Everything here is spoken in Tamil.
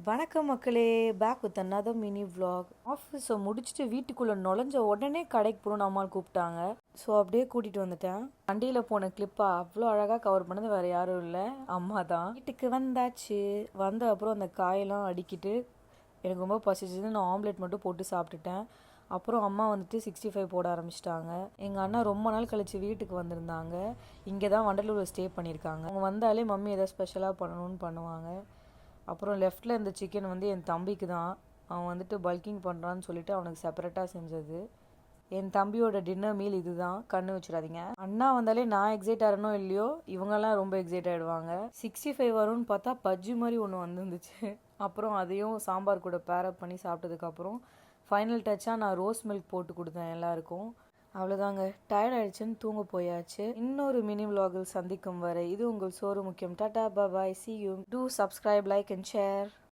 வணக்கம் மக்களே, back with another mini vlog. ஆஃபீஸை முடிச்சுட்டு வீட்டுக்குள்ளே நுழைஞ்ச உடனே கடைக்கு போகணும்னு அம்மா கூப்பிட்டாங்க. ஸோ அப்படியே கூட்டிகிட்டு வந்துட்டேன். வண்டியில் போன கிளிப்பா அவ்வளோ அழகாக கவர் பண்ணது வேறு யாரும் இல்லை, அம்மா தான். வீட்டுக்கு வந்தாச்சு. வந்த அப்புறம் அந்த காயெல்லாம் அடுக்கிட்டு எனக்கு ரொம்ப பசிச்சது. நான் ஆம்லேட் மட்டும் போட்டு சாப்பிட்டுட்டேன். அப்புறம் அம்மா வந்துட்டு 65 போட ஆரம்பிச்சிட்டாங்க. எங்கள் அண்ணா ரொம்ப நாள் கழித்து வீட்டுக்கு வந்திருந்தாங்க. இங்கே தான் வண்டலூரில் ஸ்டே பண்ணியிருக்காங்க. அவங்க வந்தாலே மம்மி எதாவது ஸ்பெஷலாக பண்ணணும்னு பண்ணுவாங்க. அப்புறம் லெஃப்டில் இந்த சிக்கன் வந்து என் தம்பிக்கு தான். அவன் வந்துட்டு பல்கிங் பண்ணுறான்னு சொல்லிட்டு அவனுக்கு செப்பரேட்டாக செஞ்சது. என் தம்பியோட டின்னர் மீல் இது தான், கண்ணு வச்சிடாதீங்க. அண்ணா வந்தாலே நான் எக்ஸைட் ஆகிறனோ இல்லையோ, இவங்கெல்லாம் ரொம்ப எக்ஸைட் ஆகிடுவாங்க. 65 வரும்னு பார்த்தா பஜ்ஜி மாதிரி ஒன்று வந்துருந்துச்சு. அப்புறம் அதையும் சாம்பார் கூட பேரப் பண்ணி சாப்பிட்டதுக்கப்புறம் ஃபைனல் டச்சாக நான் ரோஸ் மில்க் போட்டு கொடுத்தேன் எல்லாருக்கும். அவ்வளோதாங்க, டயர்ட் ஆயிடுச்சுன்னு தூங்க போயாச்சு. இன்னொரு மினி vlogல் சந்திக்கும் வரை இது உங்கள் சோறு முக்கியம். டாடா பாய், see you. Do subscribe, like and share.